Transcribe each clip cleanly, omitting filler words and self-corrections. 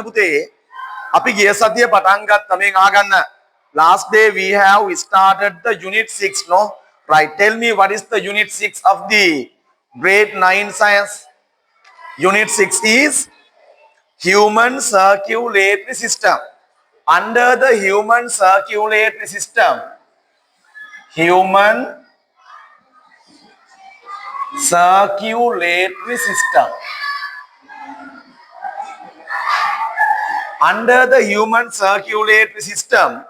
පුතේ අපි ගිය සතියේ පටන් ගත්තා මේක අහගන්න. Last day we have started the unit 6 no right. Tell me what is the unit 6 of the grade 9 science. Unit 6 is human circulatory system. Under the human circulatory system, human circulatory system. Under the human circulatory system,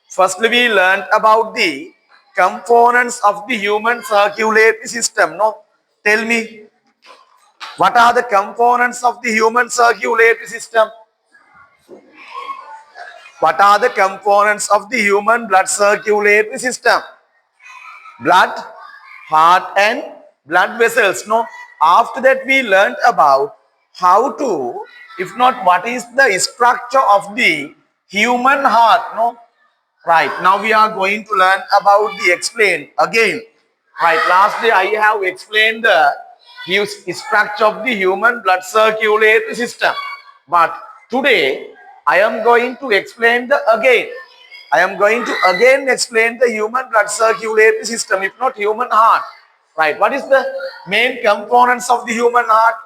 firstly we learned about the components of the human circulatory system. No, tell me, what are the components of the human circulatory system? What are the components of the human blood circulatory system? Blood, heart and blood vessels. No, after that we learned about how to, if not what is the structure of the human heart. No, right. Now we are going to learn about the explain again. Right. Last day I have explained the structure of the human blood circulatory system. But today I am going to explain the again. I am going to again explain the human blood circulatory system, if not human heart. Right. What is the main components of the human heart?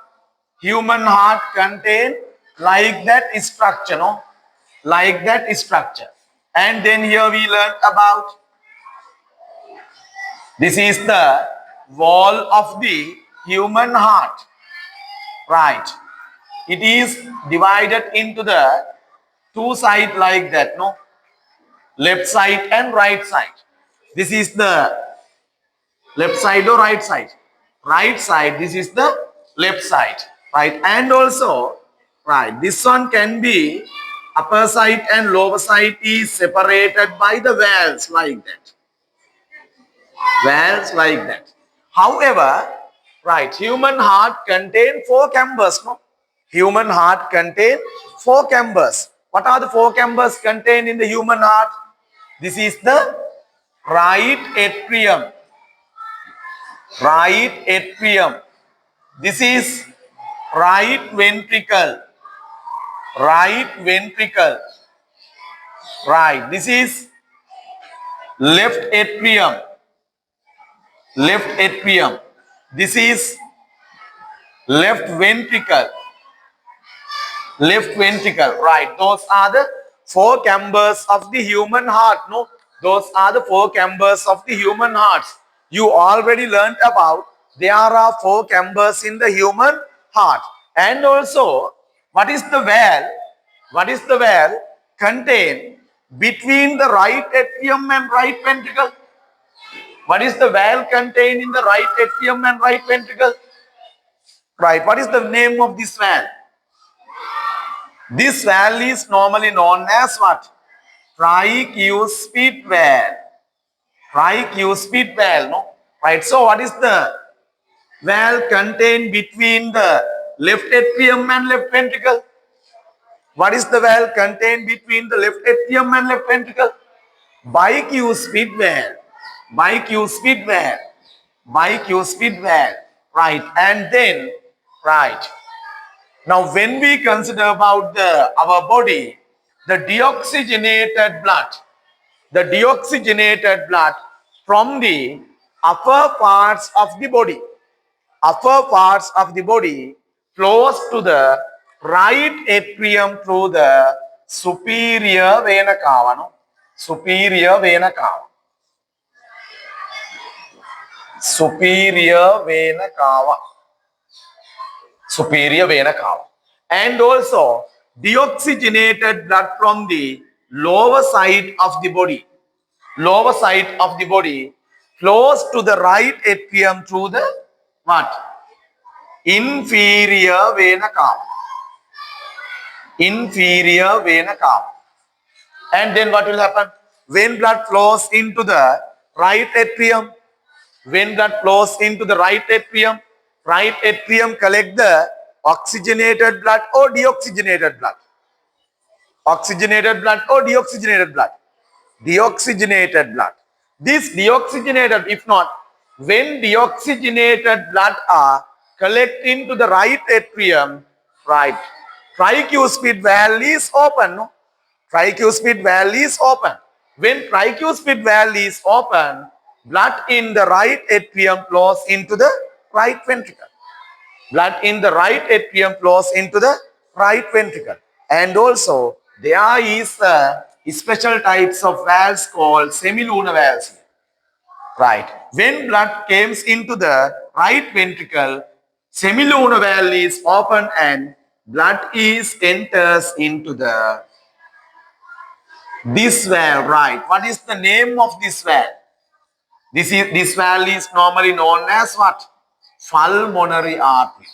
Human heart contain like that structure, no? Like that structure. And then here we learn about this is the wall of the human heart. Right. It is divided into the two sides like that, no? Left side and right side. This is the left side or right side? Right side, this is the left side. Right, and also, right, this one can be upper side and lower side is separated by the valves like that. Valves like that. However, right, human heart contain 4 chambers, no? Human heart contain 4 chambers. What are the 4 chambers contained in the human heart? This is the right atrium. Right atrium. This is right ventricle. Right ventricle. Right. This is left atrium. Left atrium. This is left ventricle. Left ventricle. Right. Those are the 4 chambers of the human heart. No, those are the 4 chambers of the human hearts. You already learned about there are 4 chambers in the human heart. And also, what is the valve? What is the valve contained between the right atrium and right ventricle? What is the valve contained in the right atrium and right ventricle? Right. What is the name of this valve? This valve is normally known as what? Tricuspid valve. Tricuspid valve, no? Right. So what is the valve contained between the left atrium and left ventricle? What is the valve contained between the left atrium and left ventricle? Bicuspid valve. Bicuspid valve. Bicuspid valve. Right. And then, right. Now when we consider about our body, the deoxygenated blood from the upper parts of the body flows to the right atrium through the superior vena cava. No? Superior vena cava. Superior vena cava. Superior vena cava. And also deoxygenated blood from the lower side of the body flows to the right atrium through the what? Inferior vena cava. Inferior vena cava. And then what will happen? When blood flows into the right atrium, right atrium collect the oxygenated blood or deoxygenated blood. Oxygenated blood or deoxygenated blood. Deoxygenated blood. This deoxygenated, if not, when deoxygenated blood are collecting to the right atrium, right, Tricuspid valve is open. No? Tricuspid valve is open. When tricuspid valve is open, blood in the right atrium flows into the right ventricle. Blood in the right atrium flows into the right ventricle. And also, there is special types of valves called semilunar valves. Right. When blood comes into the right ventricle, semilunar valve is open and blood is enters into the this valve. Right. What is the name of this valve? This valve is normally known as what? Pulmonary artery.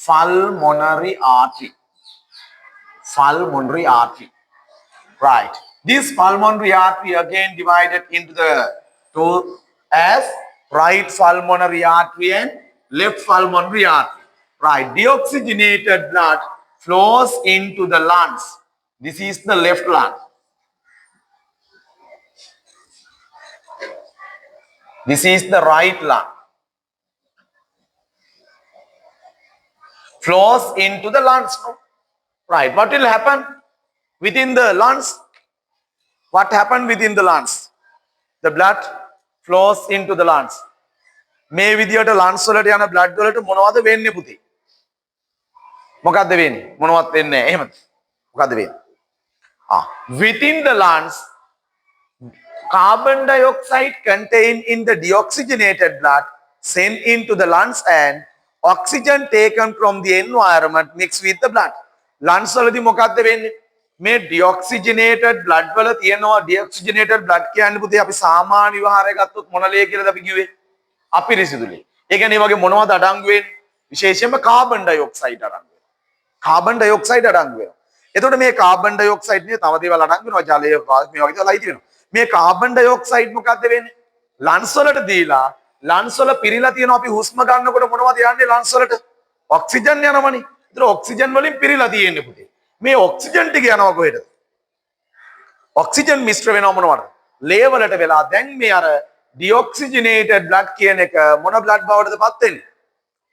Pulmonary artery. Pulmonary artery. Right. This pulmonary artery again divided into the two as right pulmonary artery and left pulmonary artery. Right. Deoxygenated blood flows into the lungs. This is the left lung. This is the right lung. Flows into the lungs. Right. What will happen within the lungs? What happened within the lungs? The blood flows into the lungs. මේ විදියට lungs වලට යන blood වලට මොනවද වෙන්නේ පුතේ? මොකද්ද වෙන්නේ? මොනවත් වෙන්නේ නැහැ. එහෙමද? මොකද්ද වෙන්නේ? Within the lungs, carbon dioxide contained in the deoxygenated blood sent into the lungs and oxygen taken from the environment mixed with the blood. lungs වලදී මොකද්ද වෙන්නේ? මේ deoxygenated blood වල තියෙනවා deoxygenated blood කියන්නේ පුතේ අපි සාමාන්‍ය විවහාරය ගත්තොත් මොන ලේ කියලාද අපි කිව්වේ? අපිරිසිදු ලේ. ඒ කියන්නේ මේ වගේ මොනවද අඩංගු වෙන්නේ? විශේෂයෙන්ම කාබන් ඩයොක්සයිඩ් අඩංගු වෙනවා. කාබන් ඩයොක්සයිඩ් අඩංගු වෙනවා. එතකොට මේ කාබන් ඩයොක්සයිඩ් නේ තව දේවල් අඩංගු වෙනවා. ජලය මේ වගේ දේවල් අයිති වෙනවා. මේ කාබන් ඩයොක්සයිඩ් මොකද්ද වෙන්නේ? ලන්ස් වලට දීලා ලන්ස් වල පිරීලා තියෙනවා අපි හුස්ම ගන්නකොට මොනවද යන්නේ ලන්ස් වලට? ඔක්සිජන් යනවනේ. ඒතර ඔක්සිජන් වලින් පිරීලා තියෙන්නේ පුතේ. මේ ඔක්සිජන් ටික යනවා කොහෙද? ඔක්සිජන් මිශ්‍ර වෙනව මොනවද? ලේ වලට වෙලා දැන් මේ අර deoxygenated blood කියන එක මොන blood බවටද පත් වෙන්නේ?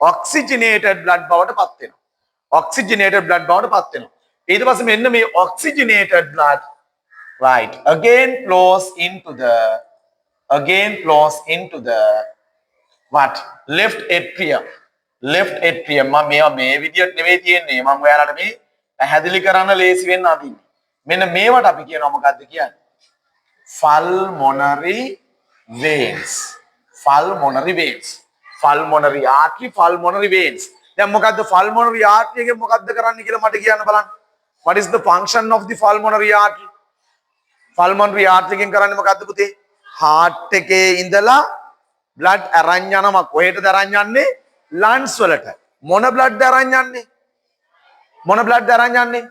oxygenated blood බවට පත් වෙනවා. oxygenated blood බවට පත් වෙනවා. ඊට පස්සේ මෙන්න මේ oxygenated blood right again flows into the what? left atrium. left atrium මම මේවා මේ විදියට නෙවෙයි තියෙන්නේ. මම ඔයාලට මේ පැහැදිලි කරන්න ලේසි වෙන්න අදින්නේ. මෙන්න මේවට අපි කියනවා මොකද්ද කියන්නේ? pulmonary veins. pulmonary veins. pulmonary artery, pulmonary veins. දැන් මොකද්ද pulmonary artery එකෙන් මොකද්ද කරන්නේ කියලා මට කියන්න බලන්න. What is the function of the pulmonary artery? pulmonary artery එකෙන් කරන්නේ මොකද්ද පුතේ? heart එකේ ඉඳලා blood අරන් යනවා. කොහෙටද අරන් යන්නේ? lungs වලට. මොන blood අරන් යන්නේ? මොන blood අරන් යන්නේ?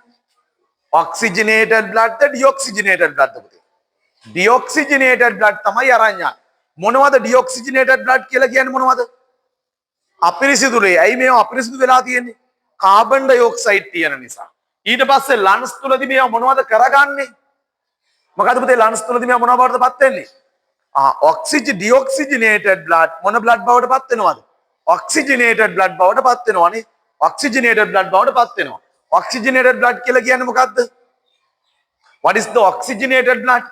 oxygenated blood ද deoxygenated blood ද පුතේ? deoxygenated blood තමයි අරන් යන්නේ. මොනවද deoxygenated blood කියලා කියන්නේ මොනවද? අපිරිසිදු ලේ. ඇයි මේව අපිරිසිදු වෙලා තියෙන්නේ? කාබන් ඩයොක්සයිඩ් තියෙන නිසා. ඊට පස්සේ lungs තුලදී මේව මොනවද කරගන්නේ? මොකද පුතේ lungs තුලදී මේව මොනව බවටද පත් වෙන්නේ? deoxygenated blood මොන blood බවට පත් වෙනවද? oxygenated blood බවට පත් වෙනවනේ. oxygenated blood බවට පත් වෙනවා. oxygenated blood කියලා කියන්නේ මොකද්ද? What is the oxygenated blood?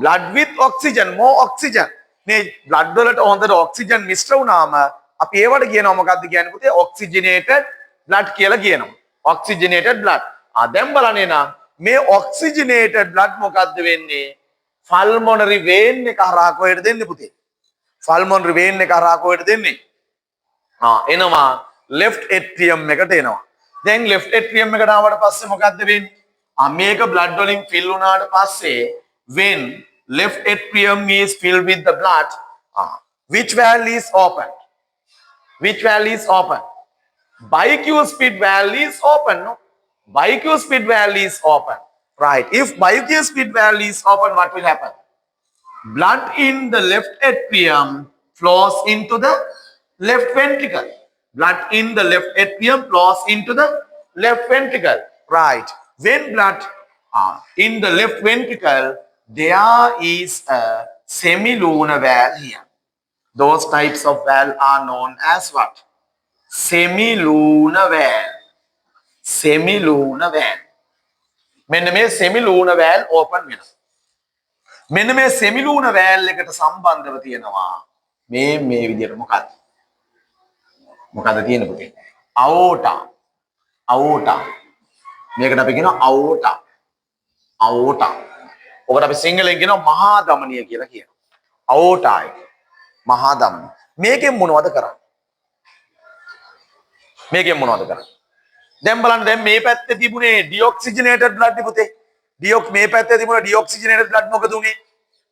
blood with oxygen, more oxygen. මේ blood වලට හොඳට oxygen මිශ්‍ර වුණාම අපි ඒවට කියනවා මොකද්ද කියන්නේ පුතේ? oxygenated blood කියලා කියනවා. oxygenated blood. දැන් බලන්න එන මේ oxygenated blood මොකද්ද වෙන්නේ? pulmonary vein එක හරහා කොහෙද දෙන්නේ පුතේ? pulmonary vein එක හරහා කොහෙද දෙන්නේ? එනවා left atrium එකට එනවා. දැන් left atrium එකට ආවට පස්සේ මොකද්ද වෙන්නේ? මේක blood වලින් fill වුණාට පස්සේ when left atrium is filled with the blood, which valve is open? Which valve is open? Bicuspid valve is open, no? Bicuspid valve is open. Right. If bicuspid valve is open, what will happen? Blood in the left atrium flows into the left ventricle. Blood in the left atrium flows into the left ventricle. Right. When blood in the left ventricle, there is a semilunar valve here. Those types of valve are known as what? Semilunar valve. Semilunar valve. මෙන්න මේ සෙමිලූණ valve open වෙනවා. මෙන්න මේ සෙමිලූණ valve එකට සම්බන්ධව තියෙනවා මේ විදිහට මොකක්ද? මොකද්ද තියෙන්නේ පුතේ? අෝටා. අෝටා. මේකට අපි කියනවා අෝටා. අෝටා. ඔකට අපි සිංහලෙන් කියනවා මහා ධමනිය කියලා කියනවා. අෝටා එක. මහා ධමනිය. මේකෙන් මොනවද කරන්නේ? මේකෙන් මොනවද කරන්නේ? දැන් බලන්න දැන් මේ පැත්තේ තිබුණේ ඩිऑක්සිජනේටඩ් බ්ලඩ් පුතේ. මේ පැත්තේ තිබුණ ඩිऑක්සිජනේටඩ් බ්ලඩ් මොකද උනේ?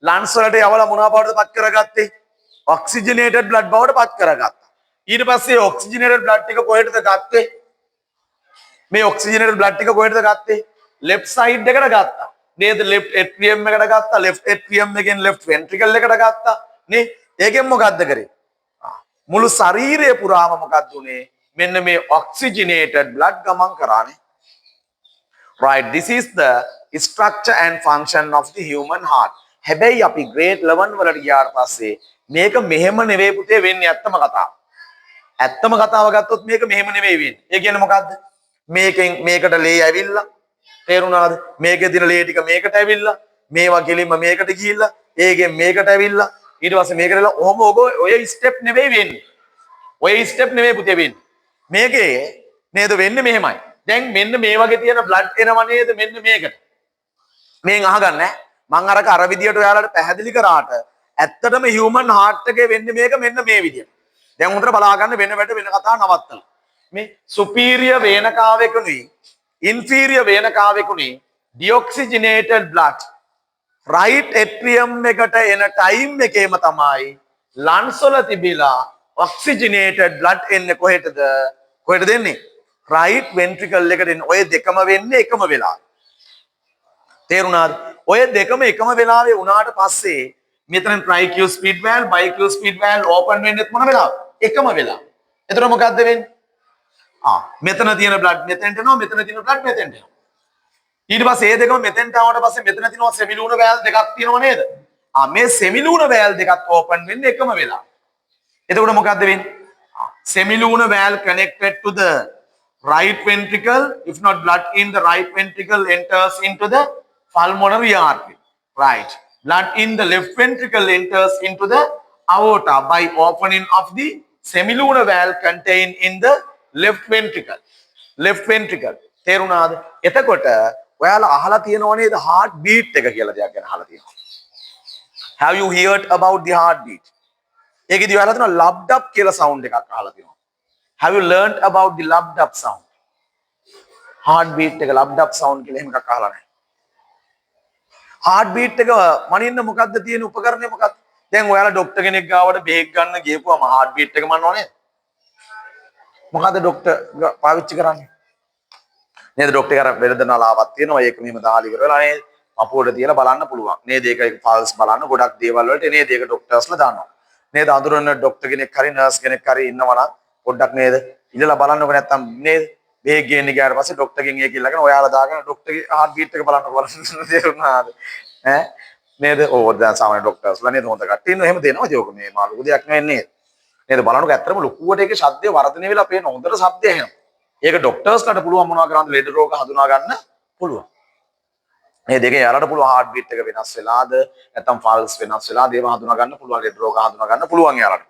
ලන්ස් වලට යවලා මොනවා බවටද පත් කරගත්තේ? ඔක්සිජනේටඩ් බ්ලඩ් බවට පත් කරගත්තා. ඊට පස්සේ ඔක්සිජනේටඩ් බ්ලඩ් ටික කොහෙටද ගත්තේ? මේ ඔක්සිජනේටඩ් බ්ලඩ් ටික කොහෙටද ගත්තේ? ලෙෆ්ට් සයිඩ් එකට ගත්තා. නේද? ලෙෆ්ට් ඇට්‍රියම් එකට ගත්තා. ලෙෆ්ට් ඇට්‍රියම් එකෙන් ලෙෆ්ට් වෙන්ට්‍රිකල් එකට ගත්තා. නේ? ඒකෙන් මොකද්ද කරේ? මුළු ශරීරය පුරාම මොකද්ද උනේ? මෙන්න මේ oxygenated blood ගමන් කරානේ. Right, this is the structure and function of the human heart. හැබැයි අපි grade 11 වලට ගියාට පස්සේ මේක මෙහෙම නෙවෙයි පුතේ වෙන්නේ. ඇත්තම කතාව. ඇත්තම කතාව ගත්තොත් මේක මෙහෙම නෙවෙයි වෙන්නේ. ඒ කියන්නේ මොකද්ද? මේකෙන් මේකට ලේ ඇවිල්ලා තේරුණාද? මේකේ දින ලේ ටික මේකට ඇවිල්ලා මේවා කෙලින්ම මේකට ගිහිල්ලා ඒකෙන් මේකට ඇවිල්ලා ඊට පස්සේ මේකට එලා ඔහොම ඔය ස්ටෙප් නෙවෙයි වෙන්නේ. ඔය ස්ටෙප් නෙවෙයි පුතේ වෙන්නේ. මේකේ නේද වෙන්නේ මෙහෙමයි. දැන් මෙන්න මේ වගේ තියෙන බ්ලඩ් එනවා නේද මෙන්න මේකට. මේන් අහගන්න ඈ. මං අර විදියට ඔයාලට පැහැදිලි කරාට ඇත්තටම හියුමන් හાર્ට් එකේ වෙන්නේ මේක මෙන්න මේ විදියට. දැන් උන්ට බලා ගන්න වෙන කතා නවත්තලා. මේ සුපීරියර් වේනකාවෙකුනේ ඉන්ෆීරියර් වේනකාවෙකුනේ ඩිऑක්සිජනේටඩ් බ්ලඩ් රයිට් ඇට්‍රියම් එකට එන ටයිම් එකේම තමයි ලන්ස් වල තිබිලා ඔක්සිජනේටඩ් බ්ලඩ් එන්නේ කොහෙටද? කොහෙටද එන්නේ? රයිට් වෙන්ට්‍රිකල් එකට එන්නේ. ඔය දෙකම වෙන්නේ එකම වෙලාවෙ. තේරුණාද? ඔය දෙකම එකම වෙලාවේ වුණාට පස්සේ මෙතන ट्राइक्यूस्पिड වැල් बाइक्यूस्पिड වැල් ඕපන් වෙන්නේ මොන වෙලාවද? එකම වෙලාව. එතකොට මොකද්ද වෙන්නේ? මෙතන තියෙන බ්ලඩ් මෙතෙන්ට එනවා, මෙතන තියෙන බ්ලඩ් මෙතෙන්ට එනවා. ඊට පස්සේ මේ දෙකම මෙතෙන්ට ආවට පස්සේ මෙතන තියෙනවා සෙමිලූන වැල් දෙකක් තියෙනවා නේද? මේ සෙමිලූන වැල් දෙකත් ඕපන් වෙන්නේ එකම වෙලාව. එතකොට මොකද්ද වෙන්නේ? Semilunar valve connected to the right ventricle. If not, blood in the right ventricle enters into the pulmonary artery. Right. Blood in the left ventricle enters into the aorta by opening of the semilunar valve contained in the left ventricle. Left ventricle. තේරුණාද? එතකොට ඔයාලා අහලා තියෙනව නේද heart beat එක කියලා දෙයක් ගැන අහලා තියෙනවා. Have you heard about the heart beat? ඒකෙදි ඔයාලා තියෙනවා loved up කියලා sound එකක් අහලා තියෙනවා. Have you learned about the loved up sound? Heart beat එක loved up sound කියලා එහෙම එකක් අහලා නැහැ. heart beat එක මනින්න මොකද්ද තියෙන උපකරණය මොකක්ද? දැන් ඔයාලා ડોක්ටර් කෙනෙක් ගාවට බෙහෙත් ගන්න ගියපුවම heart beat එක මනනවා නේද? මොකද්ද ડોක්ටර් පාවිච්චි කරන්නේ? නේද ડોක්ටර් කර වේදනාලාවක් තියෙනවා ඒක මෙහෙම දාලා ඉවර වෙලා නේද? අපුවට තියලා බලන්න පුළුවන්. නේද? ඒක පල්ස් බලන්න ගොඩක් දේවල් වලට නේද? ඒක ડોක්ටර්ස්ලා දානවා. නේද? අඳුරන ડોක්ටර් කෙනෙක් හරි නර්ස් කෙනෙක් හරි ඉන්නවා නම් පොඩ්ඩක් නේද? ඉඳලා බලන්නකො නැත්තම් නේද? බේක් ගේන්න ගියාට පස්සේ ડોක්ටර්ගෙන් ඒක ඉල්ලගෙන ඔයාලා දාගෙන ડોක්ටර්ගේ heart beat එක බලන්නකො තේරුණාද? ඈ නේද? ඕ දැන් සාමාන්‍ය ડોක්ටර්ස්ලා නේද හොඳ කට්ටිය ඉන්නවා එහෙම දෙනවා ඒක මේ මාළු දෙයක් නෙවෙයි නේද? නේද? බලන්නකො ඇත්තටම ලොකුවට ඒකේ ශබ්දය වර්ධනය වෙලා පේන හොඳට ශබ්දය එනවා. ඒක ડોක්ටර්ස්ලාට පුළුවන් මොනවා කරන්නද ලෙඩ රෝග හඳුනා ගන්න පුළුවන්. මේ දෙකේ යාලට පුළුවන් heart beat එක වෙනස් වෙලාද නැත්නම් pulse වෙනස් වෙලාද ඒවා හඳුනා ගන්න පුළුවන් ලෙඩ රෝග හඳුනා ගන්න පුළුවන් යාලට.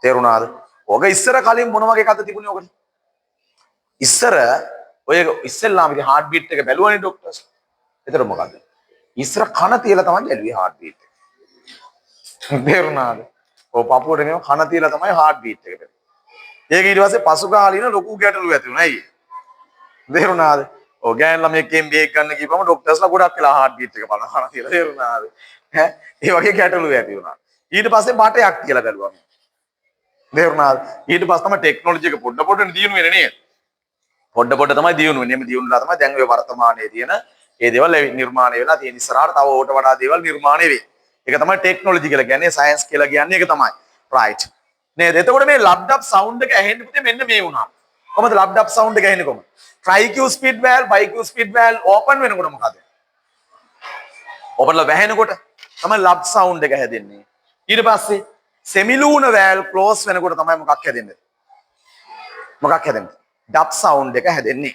තේරුණාද? ඔක ඉස්සර කලින් මොන වගේ කත තිබුණේ ඔකට? ඉස්සර ඔය ඉස්සෙල්ලාම ඉතින් heart beat එක බැලුවනේ ડોක්ටර්ස්. ඒතර මොකද්ද? ඉස්සර කන තියලා තමයි බැලුවේ heart beat එක. තේරුණාද? ඔය පපුවට මෙව කන තියලා තමයි heart beat එක බැලුවේ. ඒක ඊට පස්සේ පසු කාලින ලොකු ගැටලු ඇති වුණා. ඇයි? තේරුණාද? ඔය ගෑන් ළමයෙක්ගෙන් බේක් ගන්න ගිහපම ડોක්ටර්ස්ලා ගොඩක් වෙලා heart beat එක බලනවා කියලා තේරුණාද? ඈ ඒ වගේ ගැටලු ඇති වුණා. ඊට පස්සේ බටයක් කියලා බැලුවා. තේරුණාද? ඊට පස්සේ තමයි ටෙක්නොලොජි එක පොඩ පොඩ දියුණු වෙන්නේ නේද? පොඩ පොඩ තමයි දියුණු වෙන්නේ. මේ දියුණුලා තමයි දැන් ඔය වර්තමානයේ තියෙන ඒ දේවල් නිර්මාණය වෙලා තියෙන. ඉස්සරහට තව ඕට වඩා දේවල් නිර්මාණය වෙයි. ඒක තමයි ටෙක්නොලොජි කියලා කියන්නේ. සයන්ස් කියලා කියන්නේ ඒක තමයි. right. නේද? එතකොට මේ loved up sound එක ඇහෙන්නේ පුතේ මෙන්න මේ වුණා. කොහමද loved up sound එක ඇහෙන්නේ කොහමද? tricuspid valve, bicuspid valve open වෙනකොට මොකද? open ලා වැහෙනකොට තමයි loved sound එක හැදෙන්නේ. ඊට පස්සේ semilunar valve close වෙනකොට තමයි මොකක් හැදෙන්නේ? මොකක් හැදෙන්නේ? dub sound එක හැදෙන්නේ.